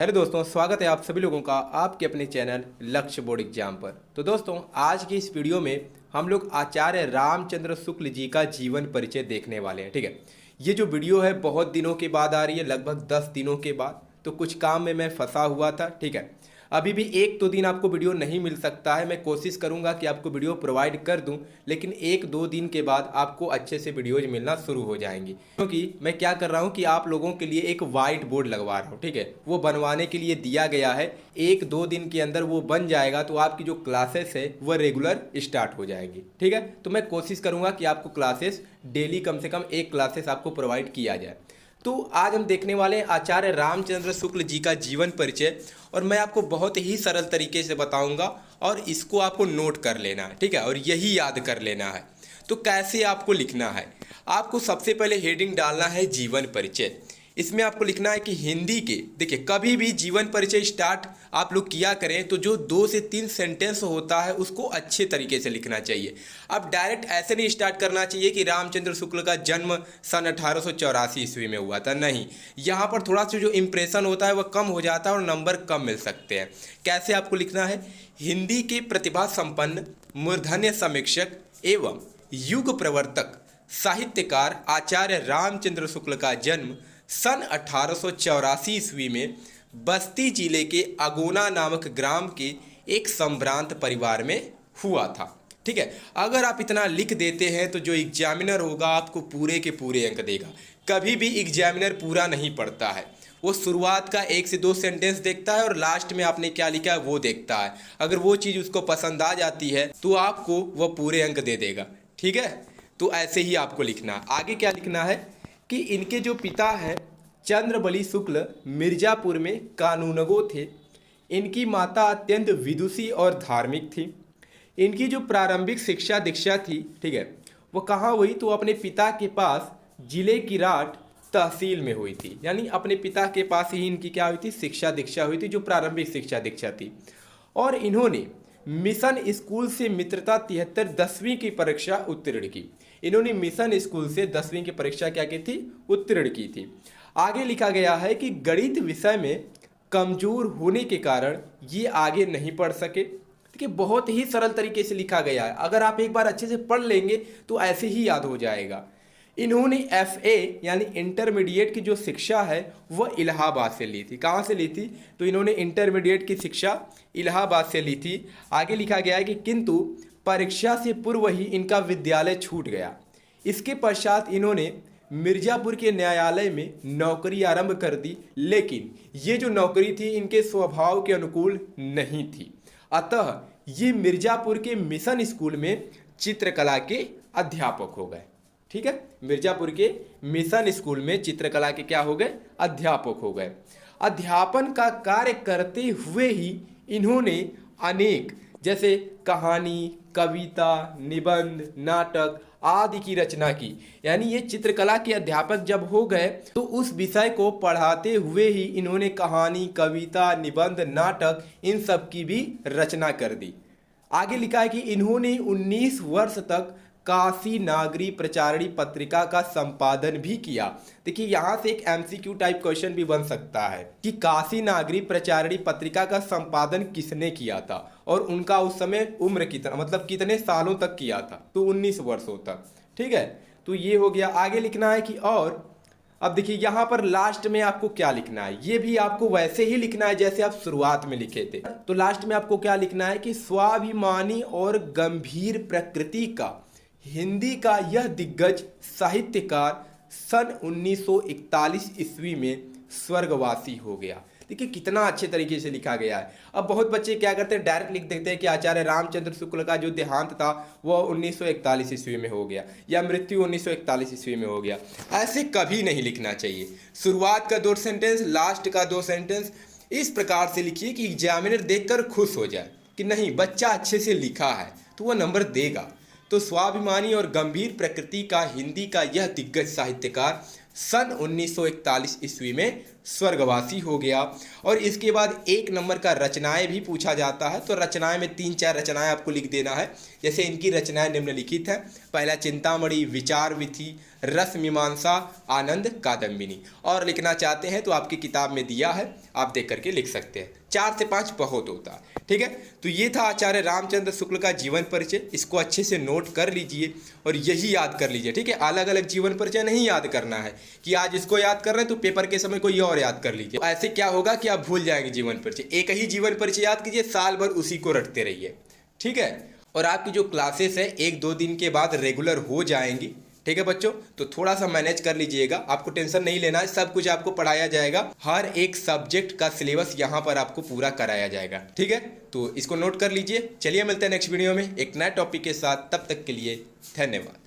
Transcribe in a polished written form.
Hello दोस्तों, स्वागत है आप सभी लोगों का आपके अपने चैनल लक्ष्य बोर्ड एग्जाम पर। तो दोस्तों, आज की इस वीडियो में हम लोग आचार्य रामचंद्र शुक्ल जी का जीवन परिचय देखने वाले हैं। ठीक है, ये जो वीडियो है बहुत दिनों के बाद आ रही है, लगभग 10 दिनों के बाद। तो कुछ काम में मैं फंसा हुआ था। ठीक है, अभी भी 1-2 दिन आपको वीडियो नहीं मिल सकता है। मैं कोशिश करूंगा कि आपको वीडियो प्रोवाइड कर दूं, लेकिन 1-2 दिन के बाद आपको अच्छे से वीडियोज मिलना शुरू हो जाएंगी, क्योंकि मैं क्या कर रहा हूं कि आप लोगों के लिए एक वाइट बोर्ड लगवा रहा हूं। ठीक है, वो बनवाने के लिए दिया गया है। 1-2 दिन के अंदर वो बन जाएगा तो आपकी जो क्लासेस है वह रेगुलर स्टार्ट हो जाएगी। ठीक है, तो मैं कोशिश करूंगा कि आपको क्लासेस डेली कम से कम एक क्लासेस आपको प्रोवाइड किया जाए। तो आज हम देखने वाले हैं आचार्य रामचंद्र शुक्ल जी का जीवन परिचय, और मैं आपको बहुत ही सरल तरीके से बताऊंगा और इसको आपको नोट कर लेना है। ठीक है, और यही याद कर लेना है। तो कैसे आपको लिखना है, आपको सबसे पहले हेडिंग डालना है जीवन परिचय। इसमें आपको लिखना है कि हिंदी के, देखिए कभी भी जीवन परिचय स्टार्ट आप लोग किया करें तो जो 2 से 3 सेंटेंस होता है उसको अच्छे तरीके से लिखना चाहिए। अब डायरेक्ट ऐसे नहीं स्टार्ट करना चाहिए कि रामचंद्र शुक्ल का जन्म सन 1884 ईस्वी में हुआ था। नहीं, यहाँ पर थोड़ा सा जो इम्प्रेशन होता है वह कम हो जाता है और नंबर कम मिल सकते हैं। कैसे आपको लिखना है, हिंदी के प्रतिभा संपन्न मूर्धन्य समीक्षक एवं युग प्रवर्तक साहित्यकार आचार्य रामचंद्र शुक्ल का जन्म सन 1884 ईस्वी में बस्ती जिले के अगोना नामक ग्राम के एक संभ्रांत परिवार में हुआ था। ठीक है, अगर आप इतना लिख देते हैं तो जो एग्जामिनर होगा आपको पूरे के पूरे अंक देगा। कभी भी एग्जामिनर पूरा नहीं पढ़ता है, वो शुरुआत का 1 से 2 सेंटेंस देखता है और लास्ट में आपने क्या लिखा है वो देखता है। अगर वो चीज़ उसको पसंद आ जाती है तो आपको वह पूरे अंक दे देगा। ठीक है, तो ऐसे ही आपको लिखना है। आगे क्या लिखना है कि इनके जो पिता हैं चंद्रबली शुक्ल मिर्जापुर में कानूनगो थे। इनकी माता अत्यंत विदुषी और धार्मिक थी। इनकी जो प्रारंभिक शिक्षा दीक्षा थी, ठीक है, वो कहाँ हुई, तो अपने पिता के पास जिले की राट तहसील में हुई थी। यानी अपने पिता के पास ही इनकी क्या हुई थी, शिक्षा दीक्षा हुई थी, जो प्रारंभिक शिक्षा दीक्षा थी। और इन्होंने मिशन स्कूल से मित्रता 73 10वीं की परीक्षा उत्तीर्ण की। इन्होंने मिशन स्कूल से 10वीं की परीक्षा क्या की थी, उत्तीर्ण की थी। आगे लिखा गया है कि गणित विषय में कमजोर होने के कारण ये आगे नहीं पढ़ सके। देखिए बहुत ही सरल तरीके से लिखा गया है, अगर आप एक बार अच्छे से पढ़ लेंगे तो ऐसे ही याद हो जाएगा। इन्होंने FA यानी इंटरमीडिएट की जो शिक्षा है वह इलाहाबाद से ली थी। कहाँ से ली थी, तो इन्होंने इंटरमीडिएट की शिक्षा इलाहाबाद से ली थी। आगे लिखा गया है कि किंतु परीक्षा से पूर्व ही इनका विद्यालय छूट गया। इसके पश्चात इन्होंने मिर्जापुर के न्यायालय में नौकरी आरंभ कर दी, लेकिन ये जो नौकरी थी इनके स्वभाव के अनुकूल नहीं थी। अतः ये मिर्जापुर के मिशन स्कूल में चित्रकला के अध्यापक हो गए। ठीक है, मिर्जापुर के मिशन स्कूल में चित्रकला के क्या हो गए, अध्यापक हो गए। अध्यापन का कार्य करते हुए ही इन्होंने अनेक, जैसे कहानी, कविता, निबंध, नाटक आदि की रचना की। यानी ये चित्रकला के अध्यापक जब हो गए तो उस विषय को पढ़ाते हुए ही इन्होंने कहानी, कविता, निबंध, नाटक इन सब की भी रचना कर दी। आगे लिखा है कि इन्होंने 19 वर्ष तक काशी नागरी प्रचारणी पत्रिका का संपादन भी किया। देखिए यहाँ से एक MCQ टाइप क्वेश्चन भी बन सकता है कि काशी नागरी प्रचारणी पत्रिका का संपादन किसने किया था और उनका उस समय उम्र कितना, मतलब कितने सालों तक किया था, तो 19 वर्षों तक। ठीक है, तो ये हो गया। आगे लिखना है कि और अब देखिए यहाँ पर लास्ट में आपको क्या लिखना है, ये भी आपको वैसे ही लिखना है जैसे आप शुरुआत में लिखे थे। तो लास्ट में आपको क्या लिखना है कि स्वाभिमानी और गंभीर प्रकृति का हिंदी का यह दिग्गज साहित्यकार सन 1941 ईस्वी में स्वर्गवासी हो गया। देखिए कितना अच्छे तरीके से लिखा गया है। अब बहुत बच्चे क्या करते हैं, डायरेक्ट लिख देते हैं कि आचार्य रामचंद्र शुक्ल का जो देहांत था वह 1941 ईस्वी में हो गया या मृत्यु 1941 ईस्वी में हो गया। ऐसे कभी नहीं लिखना चाहिए। शुरुआत का 2 सेंटेंस, लास्ट का 2 सेंटेंस इस प्रकार से लिखिए कि एग्जामिनर देखकर खुश हो जाए कि नहीं बच्चा अच्छे से लिखा है, तो वह नंबर देगा। तो स्वाभिमानी और गंभीर प्रकृति का हिंदी का यह दिग्गज साहित्यकार सन 1941 ईस्वी में स्वर्गवासी हो गया। और इसके बाद 1 नंबर का रचनाएं भी पूछा जाता है, तो रचनाएं में 3-4 रचनाएं आपको लिख देना है। जैसे इनकी रचनाएं निम्नलिखित हैं। पहला चिंतामणि, विचार विधि, रस मीमांसा, आनंद कादम्बिनी। और लिखना चाहते हैं तो आपकी किताब में दिया है, आप देख करके लिख सकते हैं। 4 से 5 बहुत होता है, ठीक है। तो ये था आचार्य रामचंद्र शुक्ल का जीवन परिचय। इसको अच्छे से नोट कर लीजिए और यही याद कर लीजिए, ठीक है। अलग अलग जीवन परिचय नहीं याद करना है कि आज इसको याद कर रहे हैं तो पेपर के समय कोई और याद कर लीजिए। ऐसे क्या होगा कि आप भूल जाएंगे जीवन परिचय। एक ही जीवन परिचय याद कीजिए, साल भर उसी को रटते रहिए, ठीक है। और आपकी जो क्लासेस है 1-2 दिन के बाद रेगुलर हो जाएंगी, ठीक है बच्चों। तो थोड़ा सा मैनेज कर लीजिएगा, आपको टेंशन नहीं लेना है, सब कुछ आपको पढ़ाया जाएगा। हर एक सब्जेक्ट का सिलेबस यहाँ पर आपको पूरा कराया जाएगा, ठीक है। तो इसको नोट कर लीजिए। चलिए मिलते हैं नेक्स्ट वीडियो में एक नए टॉपिक के साथ, तब तक के लिए धन्यवाद।